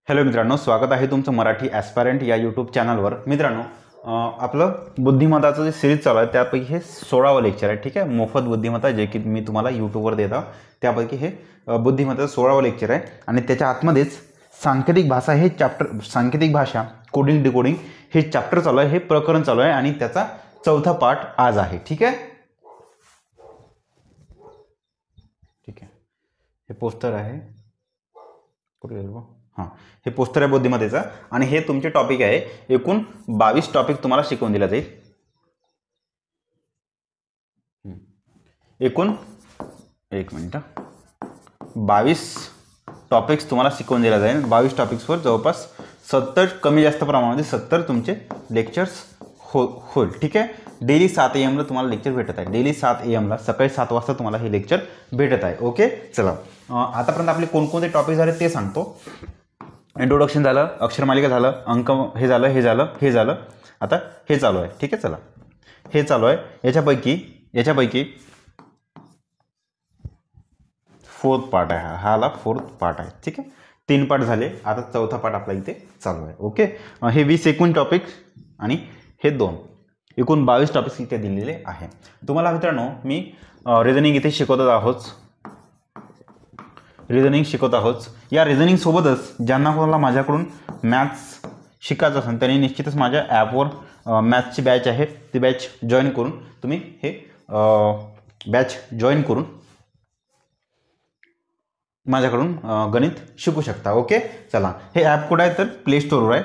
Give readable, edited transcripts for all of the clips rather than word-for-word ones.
Hello मित्रांनो, स्वागत आहे तुमचं मराठी ॲस्पायरंट या यूट्यूब चॅनलवर. मित्रांनो, आपलं बुद्धिमत्ताचं जे सिरीज चालू आहे त्यापैकी हे 16वं लेक्चर आहे. ठीक आहे, मोफत बुद्धिमत्ता जे की मी तुम्हाला यूट्यूबवर देतो त्यापैकी हे बुद्धिमत्ताचं 16वं लेक्चर आहे. आणि त्याच्या आतमध्येच सांकेतिक भाषा हे चॅप्टर, सांकेतिक भाषा कोडिंग डिकोडिंग हे चॅप्टर चालू आहे, हे प्रकरण चालू आहे आणि त्याचा चौथा पार्ट आज आहे. ठीक आहे, ठीक आहे. हे पोस्टर आहे, कुठे गेलो? हां, हे पोस्टर आहे बुद्धिमत्तेचा आणि हे तुमचे टॉपिक आहे. एकूण 22 टॉपिक तुम्हाला शिकवून दिला जाईल. एकूण 22 टॉपिक्स तुम्हाला शिकवून दिला जाईल. 22 टॉपिक्सवर जवळपास 70 कमी जास्त प्रमाणामध्ये 70 तुमचे लेक्चर्स होईल. ठीक आहे, डेली 7 AM ला तुम्हाला लेक्चर भेटत आहे. डेली 7 AM ला सकाळी 7 वाजता तुम्हाला हे लेक्चर भेटत आहे. ओके, चला आतापर्यंत आपले कोणकोणते टॉपिक झाले ते सांगतो. इंट्रोडक्शन झालं, अक्षरमालिका झालं, अंक हे झालं, हे झालं, हे झालं. आता हे चालू आहे. ठीक आहे, चला हे चालू आहे. याच्यापैकी 4th पार्ट आहे. हा आला 4th पार्ट आहे. ठीक आहे, 3 पार्ट झाले, आता चौथा पार्ट आपला इथे चालू आहे. ओके, हे 20 एकूण टॉपिक आणि हे 2 एकूण 22 टॉपिक्स इथे दिलेले आहे. तुम्हाला मित्रांनो मी रिझनिंग इथे शिकवत आहोत. या रिझनिंग सोबतच ज्यांना कोणाला माझ्याकडून मॅथ्स शिकायचं असेल त्यांनी निश्चितच माझ्या ॲपवर मॅथ्सची बॅच आहे, ती बॅच जॉईन करून तुम्ही हे बॅच जॉईन करून माझ्याकडून गणित शिकू शकता. ओके, चला हे ॲप कुठं आहे तर प्ले स्टोरवर आहे.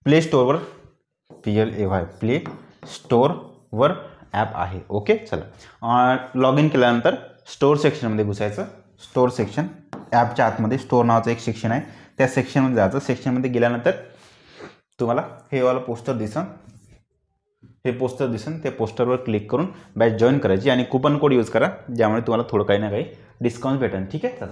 प्ले स्टोरवर प्ले स्टोरवर ॲप आहे. ओके, चला लॉग इन केल्यानंतर स्टोअर सेक्शनमध्ये घुसायचं. स्टोअर सेक्शन, ॲपच्या आतमध्ये स्टोअर नावाचं एक सेक्शन आहे, त्या सेक्शनमध्ये जायचं. सेक्शनमध्ये गेल्यानंतर तुम्हाला हे वाला पोस्टर दिसन, त्या पोस्टरवर क्लिक करून बॅच जॉईन करायची आणि कुपन कोड यूज करा, ज्यामुळे तुम्हाला थोडं काही ना काही डिस्काउंट भेटेल. ठीक आहे, चला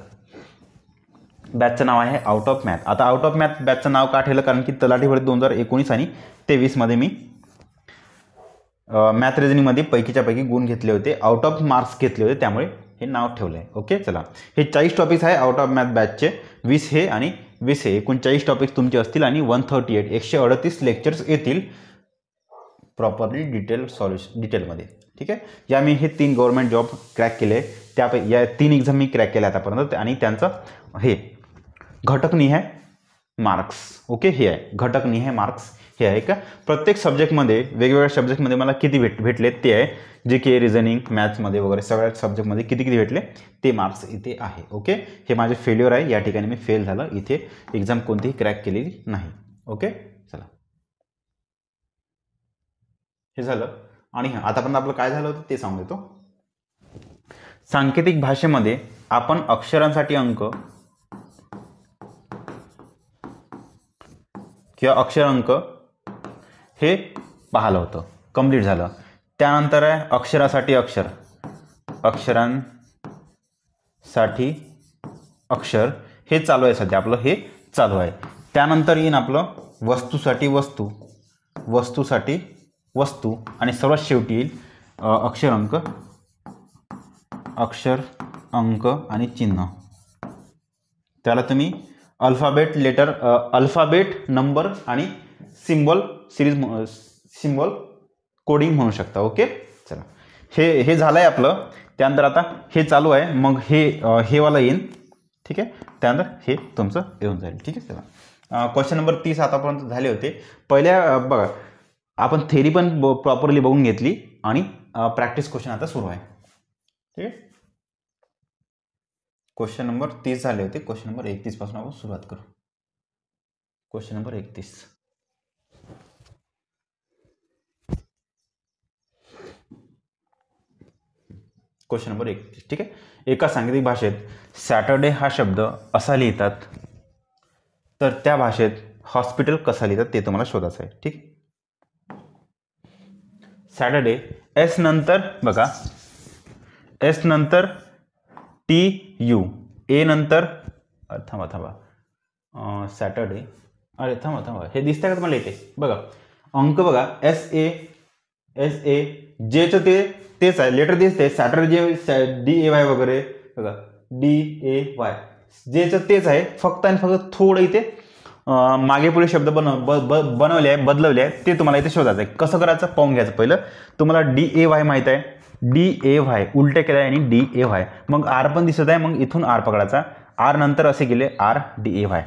बॅचचं नाव आहे आउट ऑफ मॅथ. आता आउट ऑफ मॅथ बॅचचं नाव का ठेवलं, कारण की तलाठी भरती 2019 आणि 23मध्ये मी मॅथ रिझनिंगमध्ये पैकीच्या पैकी गुण घेतले होते, आउट ऑफ मार्क्स घेतले होते, त्यामुळे हे नाव ठेवलं आहे. ओके, चला हे 40 टॉपिक्स आहे आउट ऑफ मॅथ बॅचचे. 20 हे आणि 20 हे एकूण 40 टॉपिक्स तुमचे असतील आणि 138 लेक्चर्स येतील प्रॉपरली डिटेलमध्ये. ठीक आहे, या मी हे 3 गव्हर्नमेंट जॉब क्रॅक केले, त्यापैकी या 3 एक्झाम मी क्रॅक केल्या आतापर्यंत आणि त्यांचं हे घटकनिहाय मार्क्स. ओके, हे आहे घटकनिहाय मार्क्स. हे आहे का प्रत्येक सब्जेक्टमध्ये, वेगवेगळ्या सब्जेक्टमध्ये मला किती भेटले ते आहे, जे की रिझनिंग मॅथ्समध्ये वगैरे सगळ्या सब्जेक्टमध्ये किती भेटले ते मार्क्स इथे आहे. ओके, हे माझे फेल्युअर आहे, या ठिकाणी मी फेल झालं, इथे एक्झाम कोणतीही क्रॅक केलेली नाही. ओके, चला हे झालं. आणि आतापर्यंत आपलं काय झालं होतं ते सांगू देतो. सांकेतिक भाषेमध्ये आपण अक्षरांसाठी अंक किंवा अक्षर अंक हे पाहिलं होतं, कंप्लीट झालं. त्यानंतर आहे अक्षरासाठी अक्षर, अक्षरांसाठी अक्षर हे चालू आहे, सध्या आपलं हे चालू आहे. त्यानंतर येईन आपलं वस्तूसाठी वस्तू, वस्तूसाठी वस्तू आणि सर्वात शेवटी येईल अक्षर अंक आणि चिन्ह. त्याला तुम्ही अल्फाबेट नंबर आणि सिम्बॉल कोडिंग म्हणू शकता. ओके, चला हे झालं आहे आपलं. त्यानंतर आता हे चालू आहे, मग हे वाला येईन. ठीक आहे, त्यानंतर हे तुमचं येऊन जाईल. ठीक आहे, चला क्वेश्चन नंबर 30 आतापर्यंत झाले होते. पहिल्या बघा आपण थेरी पण प्रॉपरली बघून घेतली आणि प्रॅक्टिस क्वेश्चन आता सुरू आहे. ठीक आहे, क्वेश्चन नंबर 30 झाले होते. क्वेश्चन नंबर 31 पासून आपण सुरुवात करू. Question number 31. Question number 31. ठीक आहे, एका सांकेतिक भाषेत सॅटर्डे हा शब्द असा लिहितात, तर त्या भाषेत हॉस्पिटल कसा लिहितात ते तुम्हाला शोधायचं आहे. ठीक, सॅटर्डे एस नंतर बघा, एस नंतर TU, ए नंतर थांबा सॅटर्डे, अरे थांबा हे दिसतंय का तुम्हाला इथे बघा अंक बघा, SA जेचं तेच आहे, लेटर दिसते सॅटर्डे, DAY वगैरे बघा, DAY जेचं तेच आहे, फक्त आणि फक्त थोडं इथे मागे पुढे शब्द बनवले आहे, बदलवले आहे, ते तुम्हाला इथे शोधायचं आहे. कसं करायचं पाहून घ्यायचं. पहिलं तुम्हाला DAY माहीत आहे, DAY उलटे केलं आहे आणि DAY, मग आर पण दिसत आहे, मग इथून आर पकडायचा, आर नंतर असे गेले RDAY,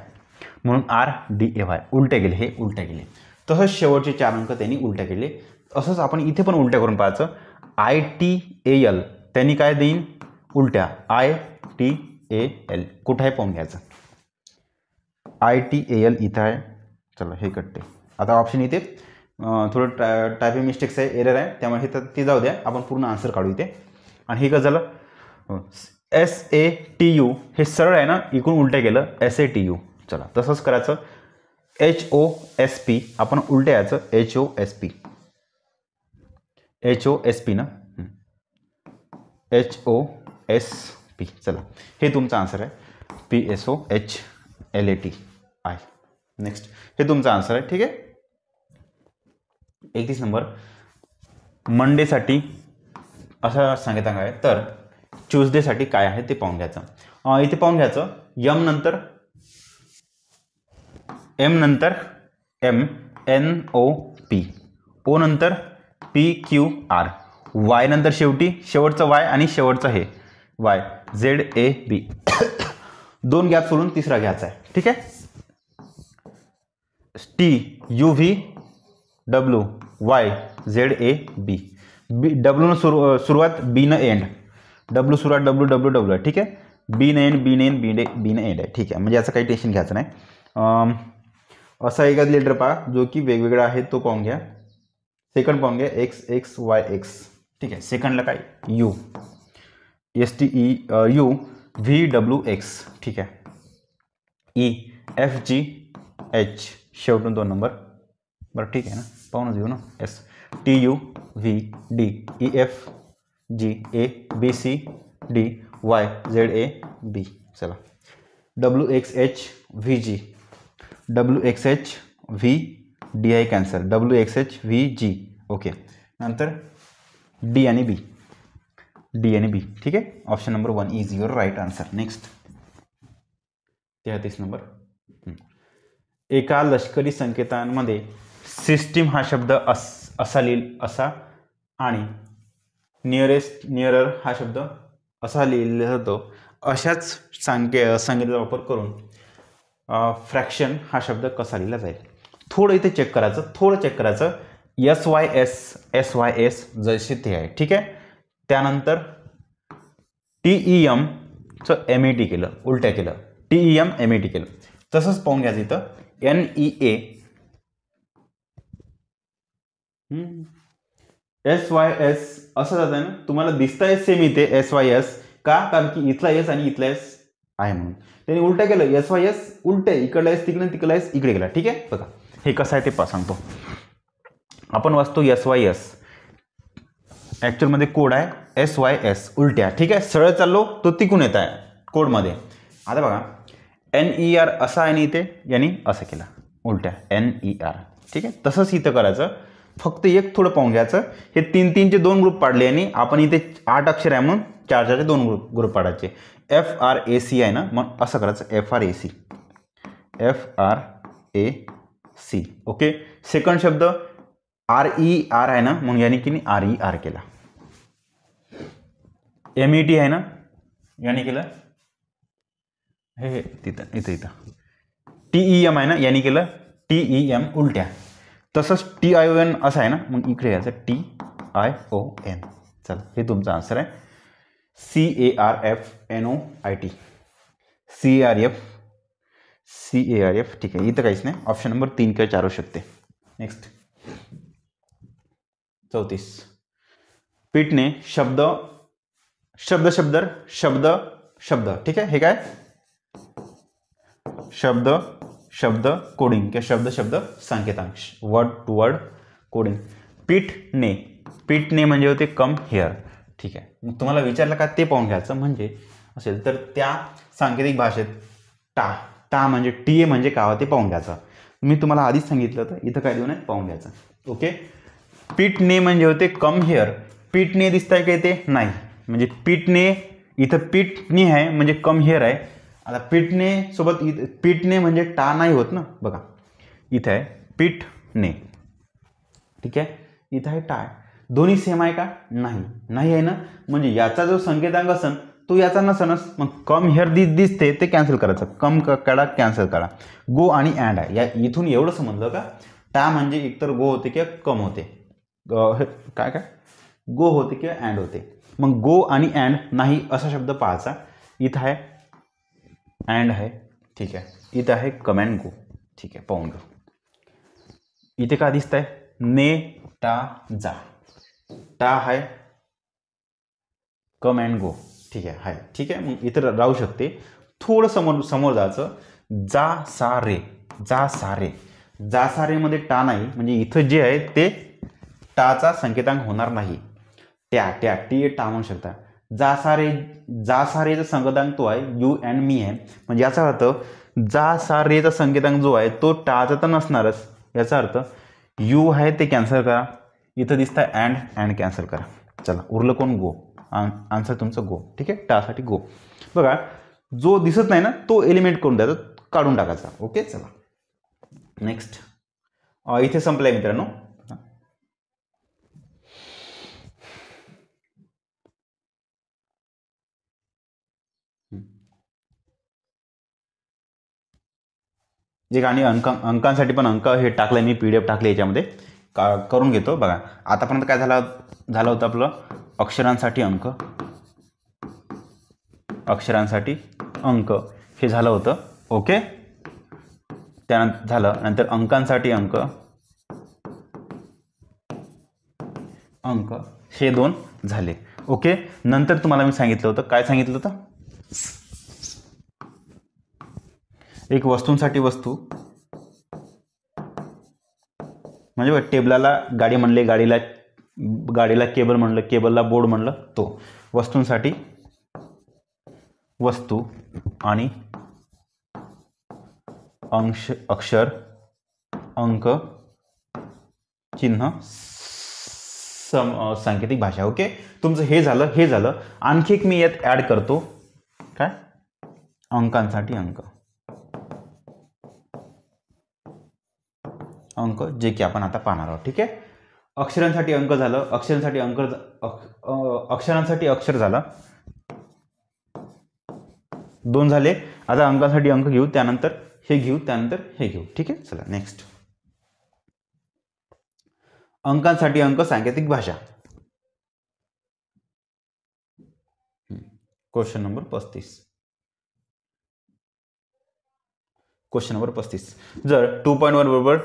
म्हणून RDAY उलटे गेले, हे उलटे गेले. तसंच शेवटचे 4 अंक त्यांनी उलटे केले. असंच आपण इथे पण उलट्या करून पाहायचं. ITAL त्यांनी काय देईन उलट्या, ITAL कुठं आहे पाहून घ्यायचं. ITAL इथं आहे, चला हे कटते. आता ऑप्शन इथे थोडं टायपिंग मिस्टेक्स आहे, एरर आहे, त्यामुळे हे तर ते जाऊ द्या, आपण पूर्ण आन्सर काढू इथे. आणि हे कसं झालं, SATU हे सरळ आहे ना, इकडून उलटे केलं SATU. चला तसंच करायचं. HOSP आपण उलटे यायचं, HOSP ना, HOSP. चला हे तुमचं आन्सर आहे, PSOHLATI. नेक्स्ट हे तुमचं आन्सर आहे. ठीक आहे. 31 नंबर मंडेसाठी असं सांगितलं आहे, तर ट्यूजडेसाठी काय आहे ते पाहून घ्यायचं. इथे पाहून घ्यायचं, M नंतर MNOP, O नंतर PQR, Y नंतर शेवटचं Y आणि शेवटचं हे YZAB. 2 गॅप सोडून तिसरा घ्यायचा आहे. ठीक आहे. TUVWYZAB, W न सुरुवात, B न एंड, W सुरुवात WWW. ठीक आहे. B न एंड, B न एंड, B न एंड आहे. ठीक आहे, म्हणजे याचं काही टेन्शन घ्यायचं नाही. असा एखादा लेटर पहा जो की वेगवेगळा आहे, तो पाहून घ्या. सेकंड पाहून घ्या, XXYX. ठीक आहे. सेकंडला काय U, STEUVWX. ठीक आहे. EFGH शेवटून 2 number. बरं ठीक आहे ना, पाहूनच घेऊ ना. STUVDEFGABCDYZAB. चला WXHVG, WXHVDI cancer, WXHVG. Okay. नंतर D आणि B. ठीक आहे. Option number 1 is your right answer. Next 33 number. एका लष्करी संकेतांमध्ये सिस्टीम हा शब्द असा आणि नियरर हा शब्द असा लिहिला जातो. अशाच संकेताचा वापर करून फ्रॅक्शन हा शब्द कसा लिहिला जाईल. थोडं इथे चेक करायचं, SYS जसे ते आहे. ठीक आहे. त्यानंतर TEMचं MET केलं, उलट्या केलं, TEM MET केलं. तसंच पाहून घ्यायचं इथं NEA SYS असं जातं ना, तुम्हाला दिसतंय सेम इथे SYS का, कारण की इथला S आणि इथला S आहे म्हणून त्यांनी उलटं केलं. SYS उलटे, इकडला S तिकडे, तिकडला S इकडे गेला. ठीक आहे. बघा हे कसं आहे ते सांगतो. आपण वाचतो SYS, ॲक्च्युअलमध्ये कोड आहे SYS उलट्या. ठीक आहे. सरळ चाललो तो तिकून येत आहे कोडमध्ये. आता बघा NER असा आहे आणि इथे यांनी असं केलं उलट्या, NER. ठीक आहे. तसंच इथं करायचं, फक्त एक थोडं पाहून घ्यायचं. हे 3-3चे 2 ग्रुप पाडले आणि आपण इथे 8 अक्षर आहे म्हणून 4-4चे 2 ग्रुप पाडायचे. FRAC आहे ना, मग असं करायचं FRAC. ओके. सेकंड शब्द RER आहे ना, म्हणून याने की RER केला. MET आहे ना, याने केलं हे तिथं इथं. TEM आहे ना, याने केलं TEM उलट्या. तसंच TION असं आहे ना, मग इकडे यायचं TION. चला हे तुमचं आन्सर आहे. CARFNOIT, CARF. ठीक आहे. इथं काहीच नाही. ऑप्शन नंबर 3 किंवा 4 होऊ शकते. नेक्स्ट 34. पीठने शब्द. ठीक आहे. हे काय शब्द कोडिंग किंवा शब्द संकेतांश, वर्ड टू वर्ड कोडिंग. पीठने म्हणजे होते कम हिअर. ठीक आहे. मग तुम्हाला विचारलं का ते पाहून घ्यायचं. म्हणजे असेल तर त्या सांकेतिक भाषेत टा म्हणजे TA म्हणजे काय ते पाहून घ्यायचं. मी तुम्हाला आधीच सांगितलं होतं, इथं काय देऊ नये, पाहून घ्यायचं. ओके. पीठने म्हणजे होते कम हिअर. पीठने दिसतंय काय ते नाही, म्हणजे पीठने इथं पीठने आहे म्हणजे कम हिअर आहे. आता पीठने सोबत पीठने म्हणजे टा नाही होत ना, बघा इथे आहे पीठने, ठीक आहे, इथं आहे टा आहे, दोन्ही सेम आहे का, नाही, नाही आहे ना, म्हणजे याचा जो संकेतांक असन तो याचा नसनच, मग कम हेअर दिसते ते कॅन्सल करायचं, कम काढा कॅन्सल करा, गो आणि अँड आहे, या इथून एवढं समजलं का, टा म्हणजे एकतर गो होते किंवा कम होते, काय काय गो होते किंवा अँड होते, मग गो आणि अँड नाही असा शब्द पाहायचा, इथं आहे अँड आहे, ठीक आहे, इथं आहे कम अँड गो, ठीक आहे, पाहून घेऊ, इथे का दिसत आहे ने टा जा, टा आहे कम अँड गो, ठीक आहे, हाय, ठीक आहे, मग इथं राहू शकते, थोडं समोर जायचं, जा सा रे, जा सा रे, जा सा रे मध्ये टा नाही, म्हणजे इथं जे आहे ते टाचा संकेतांक होणार नाही, त्या टी टा म्हणू शकता, जा सा रेचा संकेतांक तो आहे यू अँड मी आहे, म्हणजे याचा अर्थ जा सा रेचा संकेतांक जो आहे तो टाचा तर नसणारच, याचा अर्थ यू आहे ते कॅन्सल करा, इथं दिसतं अँड कॅन्सल करा, चला उरलं कोण, गो, आन्सर तुमचं गो, ठीक आहे, टासाठी गो, बघा जो दिसत नाही ना तो एलिमेंट करून द्यायचा, काढून टाकायचा, ओके, चला नेक्स्ट, इथे संपलंय मित्रांनो, जे आणि अंकांसाठी पण अंक हे टाकलंय मी, PDF टाकले याच्यामध्ये, करून घेतो, बघा आतापर्यंत काय झालं होतं आपलं, अक्षरांसाठी अंक हे झालं होतं, ओके, त्यानंतर झालं, नंतर अंकांसाठी अंक हे 2 झाले, ओके, नंतर तुम्हाला मी सांगितलं होतं, काय सांगितलं होतं, एक वस्तूंसाठी वस्तू, म्हणजे टेबलाला गाडी म्हणले, गाडीला केबल म्हणलं, केबलला बोर्ड म्हणलं, तो वस्तूंसाठी वस्तू आणि अक्षर अंक चिन्ह सांकेतिक भाषा, ओके, तुमचं हे झालं, आणखी एक मी यात ऍड करतो, काय, अंकांसाठी अंक जे की आपण आता पाहणार आहोत, ठीक आहे, अक्षरांसाठी अंक झालं, अक्षरांसाठी अक्षर झालं, 2 झाले, आता अंकांसाठी अंक घेऊ, त्यानंतर हे घेऊ, त्यानंतर हे घेऊ, ठीक आहे, चला नेक्स्ट, अंकांसाठी अंक सांकेतिक भाषा, क्वेश्चन नंबर 35, जर 2.1 बरोबर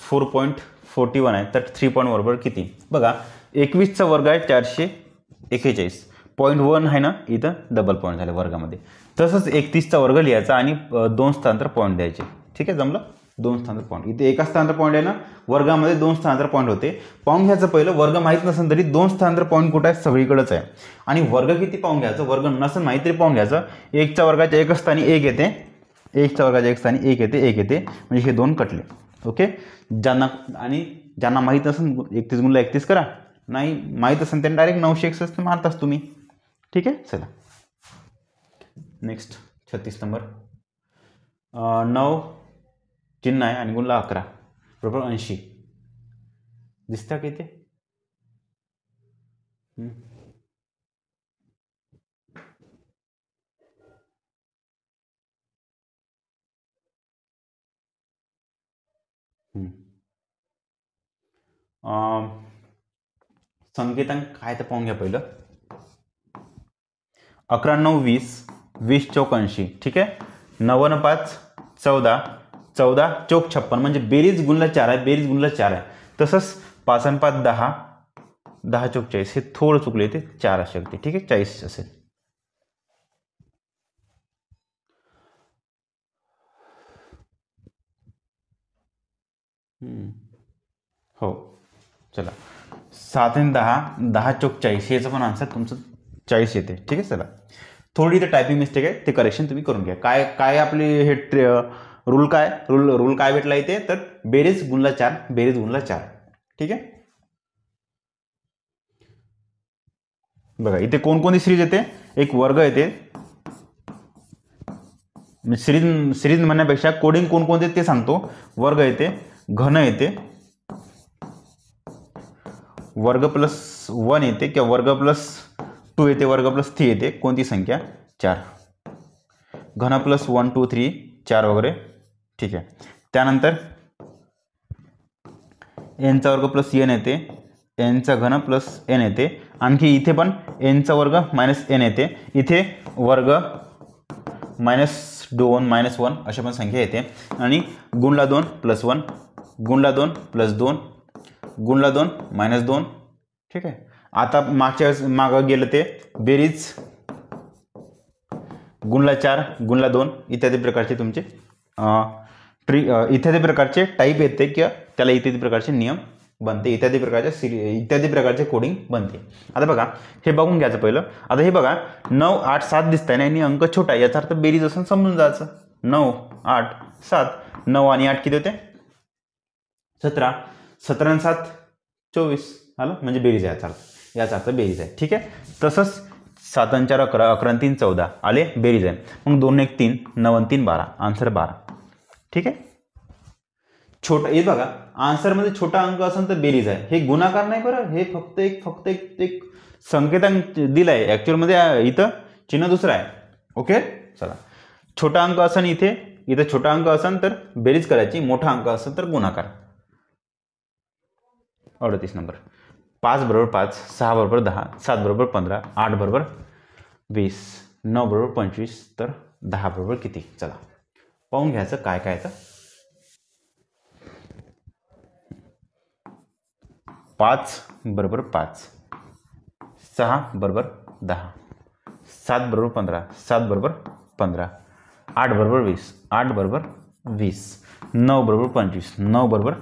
4.41 आहे, तर 3.1 बरोबर किती, बघा 21चा वर्ग आहे 441, 0.1 आहे ना, इथं डबल पॉईंट झाले वर्गामध्ये, तसंच 31चा वर्ग लिहायचा आणि 2 स्थानांतर पॉईंट द्यायचे, ठीक आहे, जमलं, 2 स्थानांतर पॉईंट, इथे एका स्थानांतर पॉईंट आहे ना, वर्गामध्ये 2 स्थानांतर पॉईंट होते, पाहून घ्यायचं, पहिलं वर्ग माहीत नसेल तरी 2 स्थानांतर पॉईंट कुठं आहे, सगळीकडेच आहे, आणि वर्ग किती पाहून घ्यायचं, वर्ग नसेल माहीत तरी पाहून घ्यायचं, 1च्या वर्गाच्या एक स्थानी 1 येते, 1च्या वर्गाच्या एक स्थानी 1 येते, म्हणजे हे 2 कटले, ओके, ज्यांना माहीत असेल 31 गुणिले 31 करा, नाही माहीत असेल त्यांनी डायरेक्ट 961 मारताच तुम्ही, ठीक आहे, चला नेक्स्ट 36 नंबर, 9 चिन्ह आहे आणि गुणला 11 बरोबर 80, दिसतं का इथे, संकेतांक काय तर पाहून घ्या पहिलं, 11 9 20, 20 चौक 80, ठीक आहे, 9 आणि 5 14, 14 चौक 56, म्हणजे बेरीज गुणला 4 आहे, तसंच 5 आणि 5 10, 10 चौक 40, हे थोडं चुकले, ते 4 असू शकते, ठीक आहे, 40 असेल, हो, चला 7 आणि 10, 10 चौक 40, याचं पण आन्सर तुमचं 40 येते, ठीक आहे, चला थोडी इथे टायपिंग मिस्टेक आहे, ते करेक्शन तुम्ही करून घ्या, काय आपले हे रूल काय भेटला इथे, तर बेरीज गुणला 4, ठीक आहे, बघा इथे कोणकोणती सिरीज येते, एक वर्ग येते, सिरीज म्हणण्यापेक्षा कोडिंग कोणकोणते ते सांगतो. वर्ग येते, घन येते, वर्ग प्लस 1 येते किंवा वर्ग प्लस 2 येते, वर्ग प्लस 3 येते. कोणती संख्या? 4. घन प्लस 1 2 3 4 वगैरे. ठीक आहे. त्यानंतर एनचा वर्ग प्लस एन येते, एनचा घन प्लस एन येते. आणखी इथे पण एनचा वर्ग मायनस एन येते. इथे वर्ग -2 -1 अशा पण संख्या येते. आणि गुणला 2 प्लस 1, गुणला 2 प्लस 2, गुणला 2 -2. ठीक आहे. आता मागं गेलं ते बेरीज, गुणला 4, गुणला 2 इत्यादी प्रकारचे तुमचे इत्यादी प्रकारचे टाईप येते किंवा त्याला इत्यादी प्रकारचे नियम बनते, इत्यादी प्रकारचे कोडिंग बनते. आता बघा हे बघून घ्यायचं पहिलं. आता हे बघा 9 8 7 दिसत आहे ना, आणि अंक छोटा आहे, याचा अर्थ बेरीज असं समजून जायचं. 9 8 7, 9 आणि 8 किती होते? 17, 17 आणि 7 24 आलं, म्हणजे बेरीज आहे याचा अर्थ बेरीज आहे. ठीक आहे. तसंच 7 आणि 4 11, 11 आणि 3 14 आले, बेरीज आहे. मग 2 1 3, 9 आणि 3 12, आन्सर 12. ठीक आहे. छोटा हे बघा आन्सरमध्ये छोटा अंक असेल तर बेरीज आहे. हे गुणाकार नाही बरं, हे फक्त एक संकेतांक दिलाय. ॲक्च्युअलमध्ये इथं चिन्ह दुसरं आहे. ओके. चला, छोटा अंक असेल इथं छोटा अंक असेल तर बेरीज करायची, मोठा अंक असेल तर गुणाकार. 38 नंबर. 5 बरोबर 5, 6 बरोबर 10, 7 बरोबर 15, 8 बरोबर 20, 9 बरोबर 25, तर 10 बरोबर किती? चला पाहून घ्यायचं काय काय तर. 5 बरोबर 5, 6 बरोबर 10, 7 बरोबर 15, 7 बरोबर 15, 8 बरोबर 20, 8 बरोबर 20, 9 बरोबर 25, 9 बरोबर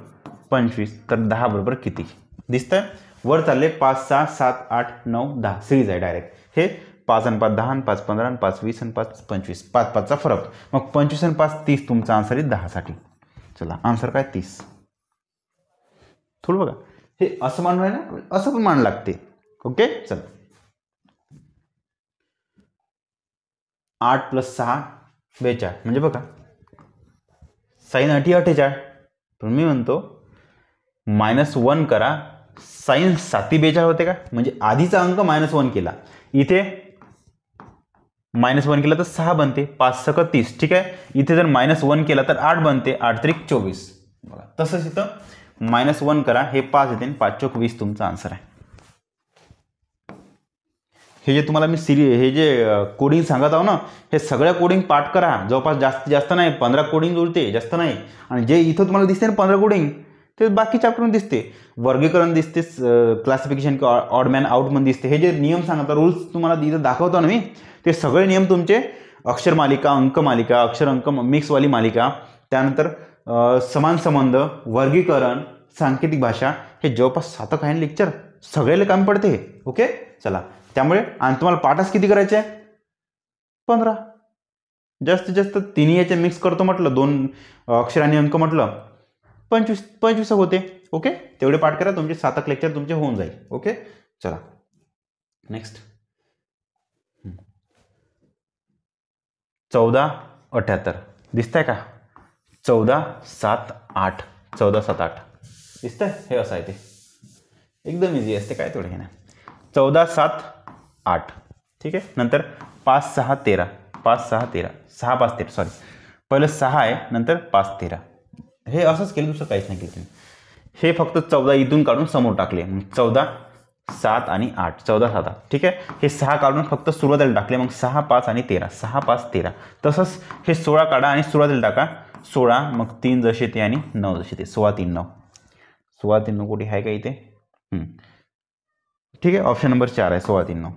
25, तर 10 बरोबर किती? दिसतंय वर चालले 5 6 7 8 9 10 सिरीज आहे डायरेक्ट. हे 5 आणि 5 10 आणि 5 15 आणि 5 20 आणि 5 25, 5 5चा फरक. मग 25 आणि 5 30, तुमचा आन्सर आहे 10 साठी. चला आन्सर काय? 30. थोडं बघा हे असं मांडू आहे ना, असं पण मान लागते. ओके. चल 8 + 6 42, म्हणजे बघा साईन 8 48. पण मी म्हणतो -1 करा, साईन 7 42 होते का? म्हणजे आधीचा अंक -1 केला, इथे -1 केला तर 6 बनते, 5 6 30. ठीक आहे. इथे जर -1 केला तर 8 बनते, 8 3 24. बघा तसंच इथं -1 करा, हे 5 येते, 5 4 20 तुमचा आन्सर आहे. हे जे तुम्हाला मी हे जे कोडिंग सांगत आहो ना, हे सगळ्या कोडिंग पाठ करा. जवळपास जास्त नाही, 15 कोडिंग जुळते, जास्त नाही. आणि जे इथं तुम्हाला दिसते ना 15 कोडिंग, ते बाकी चॅप्टरमध्ये दिसते. वर्गीकरण दिसते, क्लासिफिकेशन किंवा ऑडमॅन आउटमध्ये दिसते. हे जे नियम सांगतात, रूल्स तुम्हाला इथं दाखवतो ना मी, ते सगळे नियम तुमचे अक्षर मालिका, अंक मालिका, अक्षर अंक मिक्सवाली मालिका, त्यानंतर समान संबंध, वर्गीकरण, सांकेतिक भाषा, हे जवळपास 7 आहे लेक्चर, सगळ्याला काम पडते. ओके. चला, त्यामुळे आणि तुम्हाला पाठच किती करायचे आहे? 15. जास्तीत जास्त तिन्ही याचे मिक्स करतो म्हटलं, 2 अक्षर आणि अंक म्हटलं 25 होते. ओके. तेवढे पाठ करा, तुमचे 7 लेक्चर तुमचे होऊन जाईल. ओके. चला नेक्स्ट. 14 78 दिसतंय का? 14 7 8, 14 7 8 दिसतंय. हे असं आहे, ते एकदम इझी असते, काय थोडे हे नाही. 14 7 8. ठीक आहे. नंतर 5 6 13, 5 6 13, 6 5 13, सॉरी पहिलं 6 आहे, नंतर 5 13. हे असंच केलं, दुसरं काहीच नाही केलं. हे फक्त 14 इथून काढून समोर टाकले. 14 7 आणि 8, 14 7 8. ठीक आहे. हे 6 काढून फक्त सुरुवातीला टाकले, मग 6 5 आणि 13, 6 5 13. तसंच हे 16 काढा आणि सुरुवातीला टाका 16, मग 3 जसे ते आणि 9 जसे ते, 16 3 9. 16 3 9 कुठे आहे का इथे? ठीक आहे. ऑप्शन नंबर 4 आहे, 16 3 9.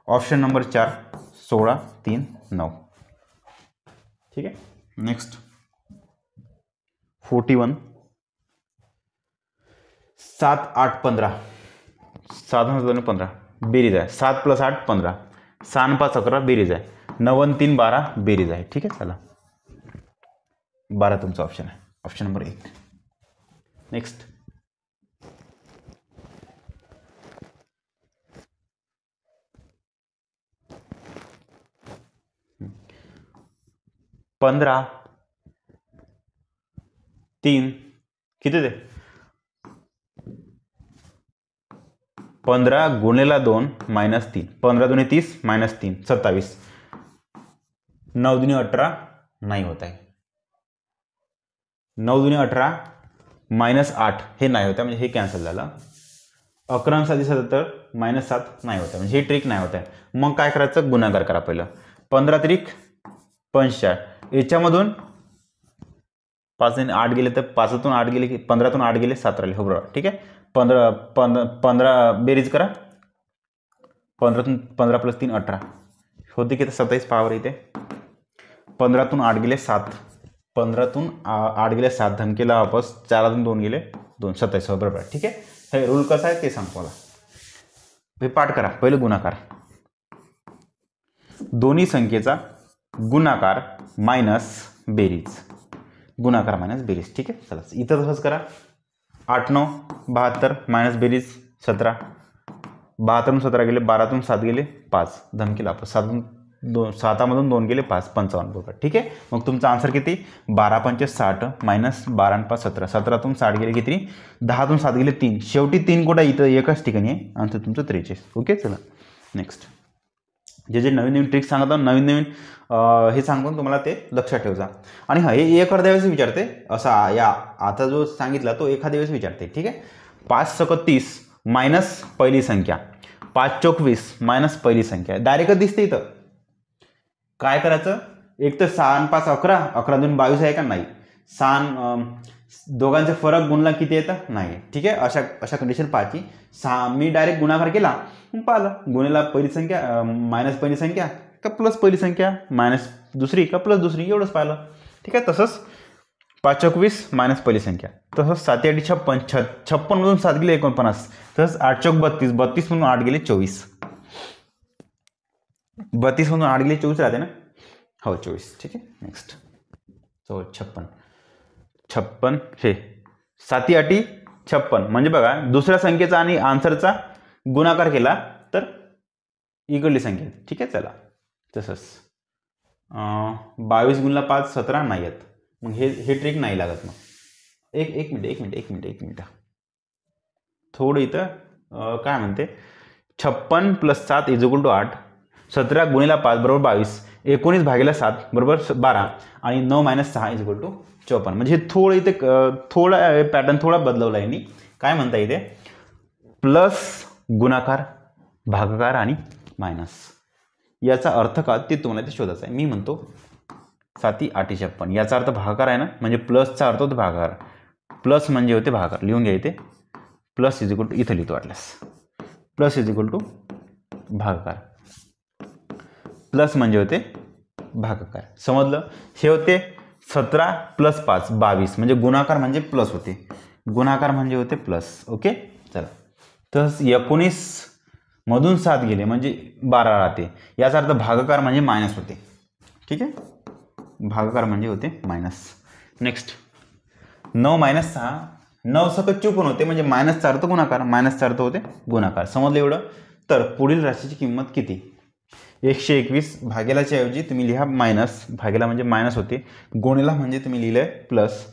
Option number 4 16 3 9. ठीक आहे. नेक्स्ट 41 7 8 15, 7 आणि 15 बेरीज आहे. 7 + 8 15, 6 आणि 5 11 बेरीज आहे. 9 आणि 3 12 बेरीज आहे. ठीक आहे. चला 12 तुमचा ऑप्शन आहे, ऑप्शन नंबर 1. नेक्स्ट 15 3 किती ते 15 गुणिले 2 मायनस 3 15 दुने 30 मायनस 3 27 9 दुने 18 नाही होत आहे 9 दुने 18 मायनस 8 हे नाही होत आहे म्हणजे हे कॅन्सल झालं 11 7 77 मायनस 7 नाही होत आहे म्हणजे हे ट्रिक नाही होत आहे मग काय करायचं गुणाकार करा पहिलं 15 त्रिक 45 याच्यामधून 5 ने 8 गेले तर 5तून 8 गेले की 15तून 8 गेले 7 राहिले हो बरोबर ठीक आहे 15 बेरीज करा 15तून 15 प्लस 3 18 होते की 27 पावर इथे 15तून 8 गेले 7 15तून 8 गेले 7 धन केला वापस 4तून 2 गेले 2 27 हो बरोबर ठीक आहे हे रूल कसा आहे ते सांगतो मला हे पाठ करा पहिले गुणाकार दोन्ही संख्येचा गुणाकार मायनस बेरीज गुणाकार मायनस बेरीज ठीक आहे चला इथं तसंच करा 8 9 72 मायनस बेरीज 17 72 17 गेले 12तून 7 गेले 5 धन केला वापस 7मधून 2 गेले 5 55 बरोबर ठीक आहे मग तुमचा आन्सर किती 12 पंचे 60 मायनस 12 आणि 5 17 17तून 60 गेले किती 10तून 7 गेले 3 शेवटी 3 कुठं इथं एकाच ठिकाणी आहे आन्सर तुमचं 43 ओके चला नेक्स्ट जे नवीन नवीन ट्रिक्स सांगतो नवीन नवीन हे सांगून तुम्हाला ते लक्षात ठेवजा आणि हा हे एखाद्या वेळेस विचारते असा या आता जो सांगितला तो एखाद्या वेळेस विचारते ठीक आहे 5 × 30 मायनस पहिली संख्या 5 × 20 मायनस पहिली संख्या डायरेक्टच दिसते इथं काय करायचं एक तर 6 आणि 5 11 11 2 22 आहे का नाही 6 दोघांचा फरक गुणला किती येतं नाही ठीक आहे अशा कंडिशन पाहायची 6 मी डायरेक्ट गुणाकार केला पाहिलं गुणेला पहिली संख्या मायनस पहिली संख्या का प्लस पहिली संख्या मायनस दुसरी का प्लस दुसरी एवढंच पाहिलं ठीक आहे तसंच 5 × 20 मायनस पहिली संख्या तसंच 7 × 8 56 56 मधून 7 गेले 49 तसंच 8 × 32 32 मधून 8 गेले 24 32 मधून 8 गेले 24 राहते ना हो 24 ठीक आहे नेक्स्ट 56 हे 7 × 8 56 म्हणजे बघा दुसऱ्या संख्येचा आणि आन्सरचा गुणाकार केला तर इकडली संख्या ठीक आहे चला तसंच 22 गुणिले 5 17 नाही येत मग हे ट्रिक नाही लागत मग एक मिनिट थोडं इथं काय म्हणते 56 + 7 = 8 17 गुणिले 5 बरोबर 22 19 भागिले 7 बरोबर 12 आणि 9 - 6 = 54 म्हणजे थोडं इथे थोडा पॅटर्न थोडा बदलवला आहे मी काय म्हणता इथे प्लस गुणाकार भागाकार आणि मायनस याचा अर्थ का ते तुम्हाला इथे शोधायचं आहे मी म्हणतो 7 × 8 = 56 याचा अर्थ भागाकार आहे ना म्हणजे प्लसचा अर्थ होतो भागाकार प्लस म्हणजे होते भागाकार लिहून घ्या इथे प्लस = इथं लिहितो वाटल्यास प्लस = भागाकार प्लस म्हणजे होते भागाकार समजलं हे होते 17 + 5 22 म्हणजे गुणाकार म्हणजे प्लस होते गुणाकार म्हणजे होते प्लस ओके चला तसंच 19 मधून 7 गेले म्हणजे 12 राहते याचा अर्थ भागाकार म्हणजे मायनस होते ठीक आहे भागाकार म्हणजे होते मायनस नेक्स्ट 9 - 6 9 सकट 54 होते म्हणजे मायनसचा अर्थ गुणाकार मायनसचा अर्थ होते गुणाकार समजलं एवढं तर पुढील राशीची किंमत किती 121 भागेलाच्या ऐवजी तुम्ही लिहा मायनस भागेला म्हणजे मायनस होते गुणेला म्हणजे तुम्ही लिहिलंय प्लस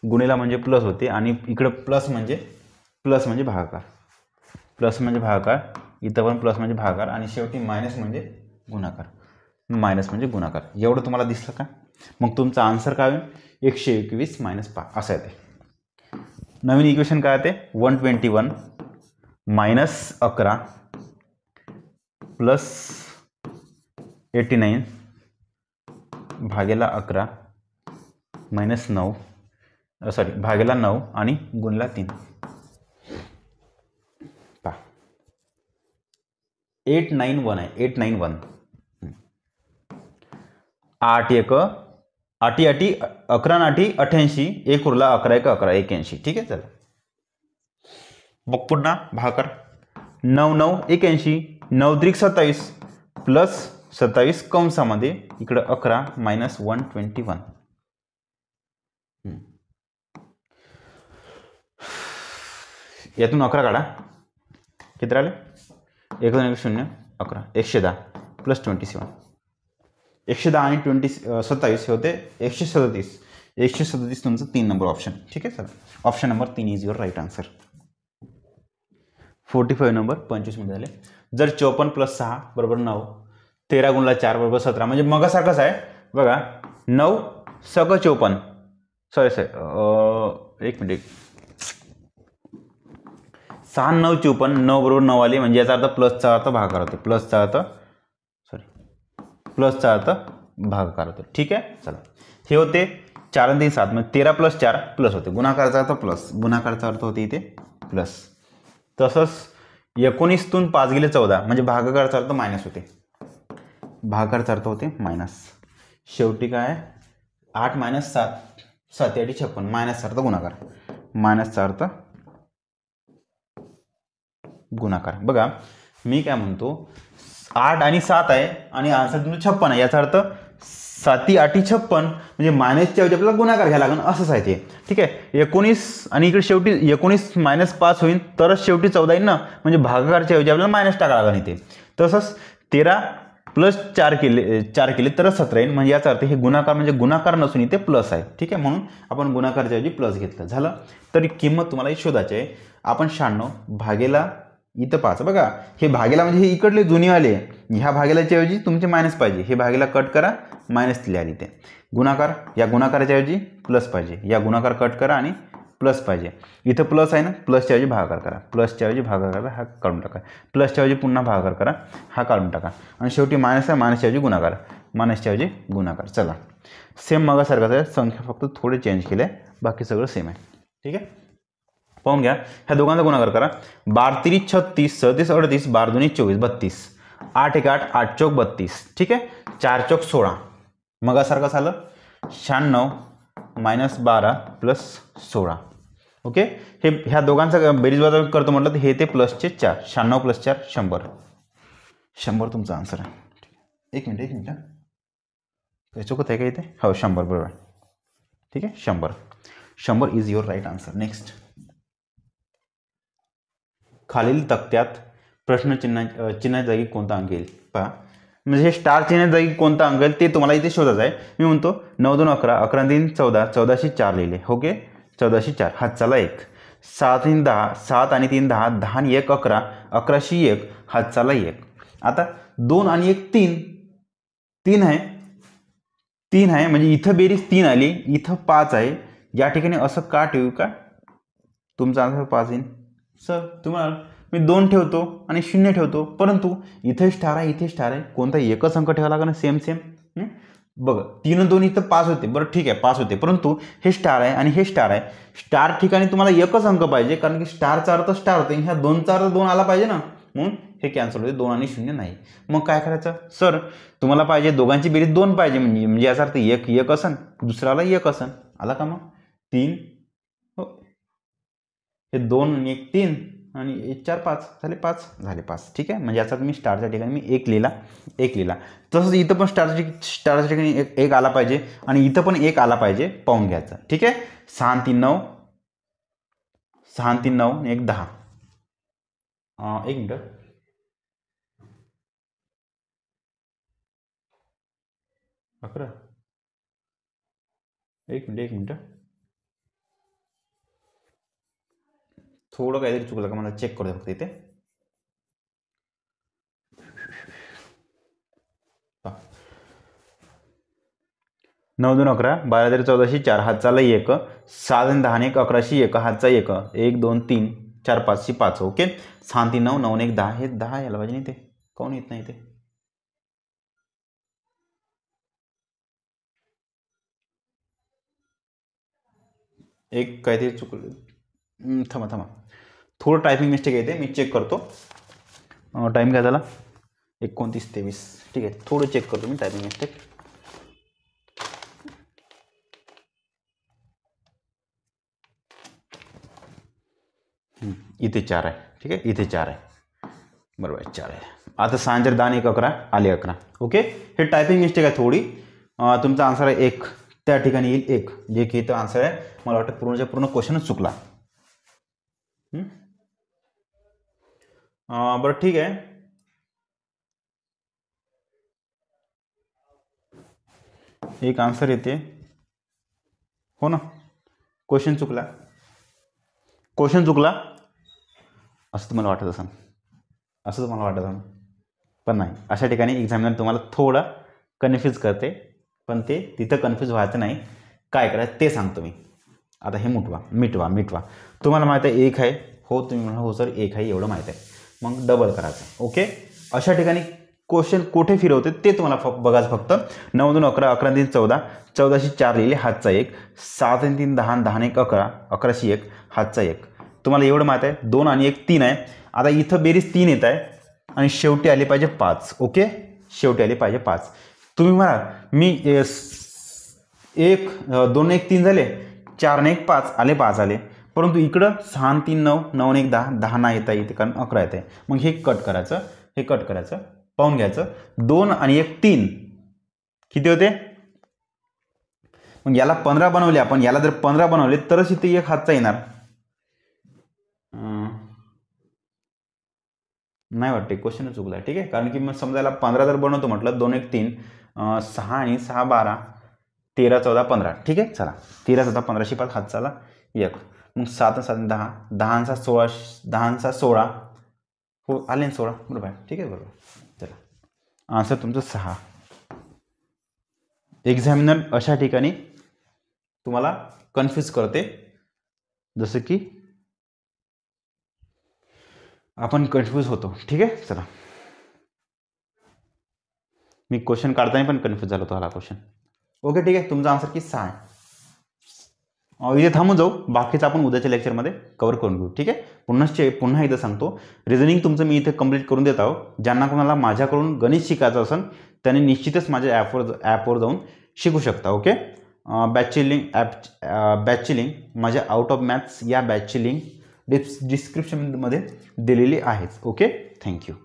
गुणेला म्हणजे प्लस होते आणि इकडं प्लस म्हणजे भागाकार प्लस म्हणजे भागाकार इथं पण प्लस म्हणजे भागाकार आणि शेवटी मायनस म्हणजे गुणाकार एवढं तुम्हाला दिसलं का मग तुमचा आन्सर काय होईल 121 - 5 असं येते नवीन इक्वेशन काय येते 121 - 11 प्लस 89 भागेला 11 मायनस 9 भागेला 9 आणि गुणला 3 पहा 891 आहे 891 8 1 8 8 11 8 88 1 उरला 11 1 11 81 ठीक आहे चला मग पुन्हा भागाकार 9 9 81 9 त्रिक 27 प्लस 27 कंसामध्ये इकडं 11 मायनस 121 यातून 11 काढा किती राहिले 1 2 1 0 11 110 प्लस 27 110 आणि 27 हे होते 137. 137 तुमचं 3 नंबर ऑप्शन. ठीक आहे. चला option number 3 is your right answer. 45 number 25 मध्ये झाले. जर 54 + 6 = 9, 13 × 4 = 17, म्हणजे मगासारखंच आहे बघा. 9 सगळं 54, सॉरी एक मिनिट, 6 9 54, 9 = 9 आली, म्हणजे याचा अर्थ प्लसचा अर्थ भागाकार होते, प्लसचा अर्थ भागाकार होते. ठीक आहे. चला हे होते 4 आणि 3 7, म्हणजे 13 + 4 प्लस होते, गुणाकाराचा अर्थ प्लस, गुणाकाराचा अर्थ होते इथे प्लस. तसंच 19 तून 5 गेले 14, म्हणजे भागाकाराचा अर्थ मायनस होते, भागाकाराचा अर्थ होते मायनस. शेवटी काय 8 - 7, 7 × 8 = 56, मायनसचा अर्थ गुणाकार, मायनसचा अर्थ गुणाकार. बघा मी काय म्हणतो, 8 आणि 7 आहे आणि आन्सर तुमचं 56 आहे, याचा अर्थ 7 8 56, म्हणजे मायनसच्या ऐवजी आपल्याला गुणाकार घ्यायला लागेल, असंच आहे ते. ठीक आहे. 19 आणि इकडे शेवटी 19 - 5 होईल, तरच शेवटी 14 येईल ना, म्हणजे भागाकारच्या ऐवजी आपल्याला मायनस टाकायला लागेल इथे. तसंच 13 + 4 केले तरच 17 येईल, म्हणजे याचा अर्थ हे गुणाकार, म्हणजे गुणाकार नसून इथे प्लस आहे. ठीक आहे. म्हणून आपण गुणाकारच्या ऐवजी प्लस घेतलं. झालं. तर किंमत तुम्हाला शोधायची आहे. आपण 96 भागेला इथं 5, बघा हे भागेला म्हणजे हे इकडले जुनीवाले, ह्या भागेलाच्या ऐवजी तुमचे मायनस पाहिजे, हे भागेला कट करा, मायनस लिहा इथे. गुणाकार, या गुणाकाराच्या ऐवजी प्लस पाहिजे, या गुणाकार कट करा आणि प्लस पाहिजे. इथं प्लस आहे ना, प्लसच्या ऐवजी भागाकार करा, प्लसच्या ऐवजी भागाकार करा, हा काढून टाका, प्लसच्या ऐवजी पुन्हा भागाकार करा, हा काढून टाका, आणि शेवटी मायनस आहे, मायनसच्या ऐवजी गुणाकार, मायनसच्या ऐवजी गुणाकार. चला सेम मगासारखाच आहे, संख्या फक्त थोडे चेंज केले, बाकी सगळं सेम आहे. ठीक आहे. पाहून घ्या, ह्या दोघांचा गुणाकार करा. 12 3 36, 37 38, 12 2 24 32, 8 1 8, 8 चौक 32. ठीक आहे. 4 चौक 16, मगासारखं झालं 96 - 12 + 16. ओके. हे ह्या दोघांचा बेरीज वजा करतो म्हटलं तर हे ते प्लसचे 4, 96 + 4 100, 100 तुमचा आन्सर आहे. एक मिनिट काही चुकत आहे का इथे? हो 100 बरोबर. ठीक आहे. 100 is your right answer. Next, खालील तक्त्यात चिन्हाच्या जागी कोणता अंक येईल पहा. म्हणजे हे स्टार चिन्हाच्या जागी कोणता अंक येईल ते तुम्हाला इथे शोधायचं आहे. मी म्हणतो 9 2 11, 11 3 14, 14 4 लिहिले. ओके. 14 4 हातचाला 1, 7 3 10, 7 आणि 3 10, 10 आणि 1 11, 11 1 हातचाला 1. आता 2 आणि 1 3, 3 आहे, 3 आहे, म्हणजे इथं बेरीज 3 आली, इथं 5 आहे, या ठिकाणी असं का ठेवू का तुमचा आन्सर 5 येईल. सर तुम्हाला मी 2 ठेवतो आणि 0 ठेवतो, परंतु इथे स्टार आहे, इथे स्टार आहे, कोणता एकच अंक ठेवावा लागेल सेम. बघा 3 आणि 2 इथं 5 होते, बरं ठीक आहे 5 होते, परंतु हे स्टार आहे आणि हे स्टार आहे, स्टार ठिकाणी तुम्हाला एकच अंक पाहिजे, कारण की स्टारचा अर्थ स्टार होते, ह्या 2चा अर्थ 2 आला पाहिजे ना, म्हणून हे कॅन्सल होते, 2 आणि 0 नाही. मग काय करायचं सर, तुम्हाला पाहिजे दोघांची बेरीज 2 पाहिजे, म्हणजे याचा अर्थ एक असन, दुसऱ्याला 1 असन, आला का? मग 3, हे 2 आणि 1 3 आणि 1 4 5 झाले 5 झाले 5. ठीक आहे. म्हणजे याचा मी स्टारच्या ठिकाणी मी 1 लिहिला. तसंच इथं पण स्टारच्या ठिकाणी एक आला पाहिजे आणि इथं पण 1 आला पाहिजे, पाहून घ्यायचं. ठीक आहे. 6 3 9, 6 3 9 1 10. एक मिनिट, एक मिनिट थोडं काहीतरी चुकलं का मला चेक करू फक्त इथे. 9 2 11, 12 14 4 हातचाला 1, 7 आणि 10 1 11 1 हातचा 1, 1 2 3 4 5 5. ओके. 6 3 9 9 1 10, हे 10 यायला पाहिजे नाही, ते कोण येत नाही ते. एक काहीतरी चुकलं, थांबा थोडं टायपिंग मिस्टेक येते, मी चेक करतो. टाईम काय झाला 29 23. ठीक आहे. थोडं चेक करतो मी टायपिंग मिस्टेक. इथे 4 आहे. ठीक आहे. इथे 4 आहे, बरोबर आहे 4 आहे. आता 6 4 10 1 11 आले 11. ओके. हे टायपिंग मिस्टेक आहे थोडी. तुमचा आन्सर आहे 1, त्या ठिकाणी येईल 1, जे की इथं आन्सर आहे. मला वाटतं पूर्ण क्वेश्चनच चुकला. बरं ठीक आहे. एक आन्सर येते, हो ना. क्वेश्चन चुकला असं तुम्हाला वाटत असेल, पण नाही. अशा ठिकाणी एक्झामिनर तुम्हाला थोडं कन्फ्यूज करते, पण ते तिथं कन्फ्यूज व्हायचं नाही. काय करायचं ते सांगतो मी. आता हे मिटवा. तुम्हाला माहीत आहे 1 आहे, हो तुम्ही म्हणा हो सर 1 आहे एवढं माहीत आहे, मग डबल करायचं. ओके. अशा ठिकाणी क्वेश्चन कुठे फिरवते ते तुम्हाला बघायचं फक्त. 9 2 11, 11 3 14, 14शी 4 लिहिले हातचा 1, 7 आणि 3 10, 10 1 11, 11शी 1 हातचा 1. तुम्हाला एवढं माहीत आहे. 2 आणि 1 3 आहे. आता इथं बेरीज 3 येत आहे आणि शेवटी आली पाहिजे 5. ओके, शेवटी आली पाहिजे 5. तुम्ही म्हणाल मी 1 2 1 3 झाले, 4 आणि 1 5 आले, 5 आले, परंतु इकडं 6 आणि 3 9, 9 आणि 1 10, 10 नाही येत आहे इथे, कारण 11 येत आहे. मग हे कट करायचं, पाहून घ्यायचं. 2 आणि 1 3 किती होते. मग याला 15 बनवले आपण, याला जर 15 बनवले तरच इथे 1 हातचा येणार. नाही वाटते, क्वेश्चन चुकला. ठीक आहे, कारण की मग समजा याला 15 जर बनवतो म्हटलं, 2 1 3, 6 आणि 6 12, 13 14 15. ठीक आहे, चला 13 14 15शी 5 हातचाला 1, मग 7 7 10, 10 16, 10 16, हो आले 16, बरोबर आहे. ठीक आहे, बरोबर. चला आन्सर तुमचं 6. एक्झामिनर अशा ठिकाणी तुम्हाला कन्फ्यूज करते, जसं की आपण कन्फ्यूज होतो. ठीक आहे, चला मी क्वेश्चन काढताना पण कन्फ्यूज झालो होतो हा क्वेश्चन. ओके, ठीक आहे, तुमचा आन्सर की 6 आहे. इथे थांबून जाऊ, बाकीचं आपण उद्याच्या लेक्चरमध्ये कव्हर करून घेऊ. ठीक आहे, पुन्हा एकदा सांगतो, रिझनिंग तुमचं मी इथे कंप्लीट करून देत आहो. ज्यांना कोणाला माझ्याकडून गणित शिकायचं असेल त्यांनी निश्चितच माझ्या ॲपवर जाऊन शिकू शकता. ओके, बॅचची लिंक माझ्या आउट ऑफ मॅथ्स या बॅचची लिंक डिस्क्रिप्शनमध्ये दिलेली आहेच. Okay, thank you.